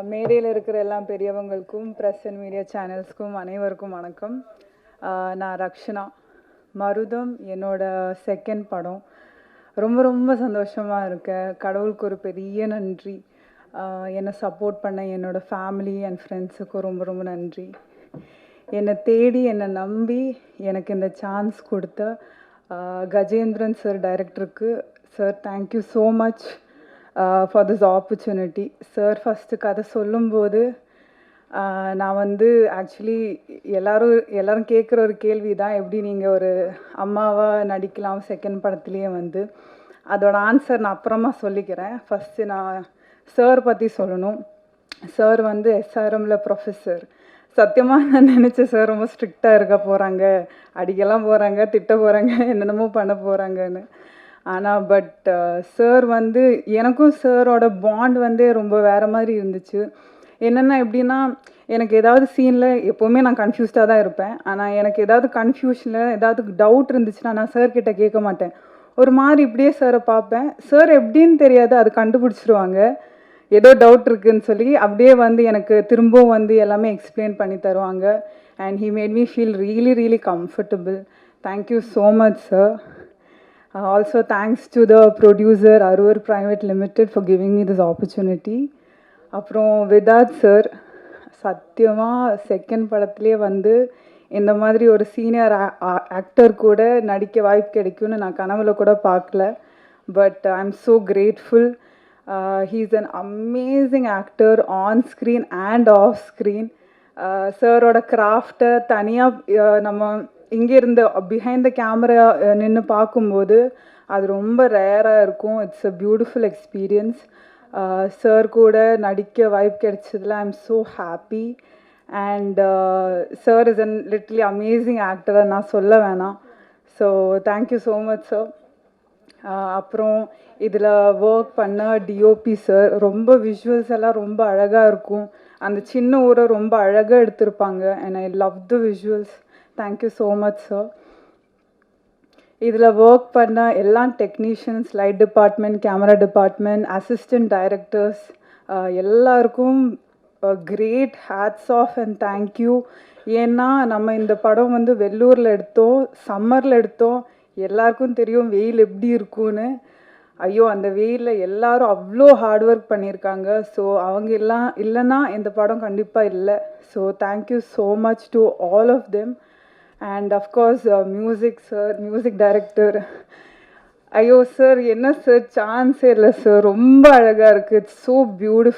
மேடையில் இருக்கிற எல்லா பெரியவங்களுக்கும் ப்ரெஸ் அண்ட் மீடியா சேனல்ஸ்க்கும் அனைவருக்கும் வணக்கம். நான் ரக்ஷனா. மருதம் என்னோட செகண்ட் படம். ரொம்ப ரொம்ப சந்தோஷமாக இருக்கேன். கடவுளுக்கு ஒரு பெரிய நன்றி. என்னை சப்போர்ட் பண்ண என்னோடய ஃபேமிலி அண்ட் ஃப்ரெண்ட்ஸுக்கும் ரொம்ப ரொம்ப நன்றி. என்னை தேடி என்னை நம்பி எனக்கு இந்த சான்ஸ் கொடுத்த கஜேந்திரன் சார் டைரக்டருக்கு sir thank you so much for this opportunity. Sir first கதை சொல்லும்போது நான் வந்து ஆக்சுவலி எல்லோரும் கேட்குற ஒரு கேள்வி தான், எப்படி நீங்கள் ஒரு அம்மாவாக நடிக்கலாம் செகண்ட் படத்துலேயே வந்து. அதோட ஆன்சர் நான் அப்புறமா சொல்லிக்கிறேன். ஃபஸ்ட்டு நான் சார் பற்றி சொல்லணும். சார் வந்து எஸ்ஆர்எம்மில் ப்ரொஃபஸர். சத்தியமாக நான் நினச்சேன் சார் ரொம்ப ஸ்ட்ரிக்டாக இருக்க போகிறாங்க, அடிக்கலாம் போகிறாங்க, திட்ட போகிறாங்க, என்னென்னமோ பண்ண போகிறாங்கன்னு. ஆனால் சார் வந்து எனக்கும் சாரோட பாண்ட் வந்து ரொம்ப வேறு மாதிரி இருந்துச்சு. என்னென்னா எப்படின்னா, எனக்கு ஏதாவது சீனில் எப்போவுமே நான் கன்ஃபியூஸ்டாக தான் இருப்பேன். ஆனால் எனக்கு ஏதாவது கன்ஃபியூஷனில் ஏதாவது டவுட் இருந்துச்சுன்னா நான் சார்கிட்ட கேட்க மாட்டேன். ஒரு மாதிரி இப்படியே சாரை பார்ப்பேன். சார் எப்படின்னு தெரியாது, அது கண்டுபிடிச்சிருவாங்க. ஏதோ டவுட் இருக்குதுன்னு சொல்லி அப்படியே வந்து எனக்கு திரும்பவும் வந்து எல்லாமே எக்ஸ்பிளைன் பண்ணி தருவாங்க. And he made me feel really really comfortable. Thank you so much sir. Also thanks to the producer Arur Private Limited for giving me this opportunity. அப்புறம் விதாத் சார், சத்தியமாக செகண்ட் படத்துலேயே வந்து இந்த மாதிரி ஒரு சீனியர் ஆக்டர் கூட நடிக்க வாய்ப்பு கிடைக்கும்னு நான் கனவுல கூட பார்க்கல. But I am so grateful. He is an amazing actor on screen and off screen. சாரோட கிராஃப்டை தனியாக நம்ம இங்கேருந்து பிஹைண்ட் த கேமரா நின்று பார்க்கும்போது அது ரொம்ப ரேராக இருக்கும். It's a beautiful experience. Sir கூட நடிக்க வாய்ப்பு கிடைச்சதில் I am so happy. And sir is an literally amazing ஆக்டரை நான் சொல்ல வேணாம். So thank you so much sir. அப்புறம் இதில் ஒர்க் பண்ண டிஓபி சார், ரொம்ப விஷுவல்ஸ் எல்லாம் ரொம்ப அழகாக இருக்கும். அந்த சின்ன ஊரை ரொம்ப அழகாக எடுத்திருப்பாங்க. And I love the visuals. Thank you so much sir. இதில் ஒர்க் பண்ண எல்லா technicians, light department, camera department, assistant directors எல்லாருக்கும் great hats off and thank you. ஏன்னா நம்ம இந்த படம் வந்து வெள்ளூரில் எடுத்தோம், சம்மரில் எடுத்தோம். எல்லாருக்கும் தெரியும் வெயில் எப்படி இருக்குன்னு. ஐயோ, அந்த வெயிலில் எல்லோரும் அவ்வளோ ஹார்ட் ஒர்க் பண்ணியிருக்காங்க. ஸோ அவங்க எல்லாம் இல்லைன்னா இந்த படம் கண்டிப்பாக இல்லை. So thank you so much to all of them. And of course music sir, music director. ஐயோ சார், என்ன சார் சான்ஸே இல்லை சார், ரொம்ப அழகாக இருக்குது. It's so beautiful.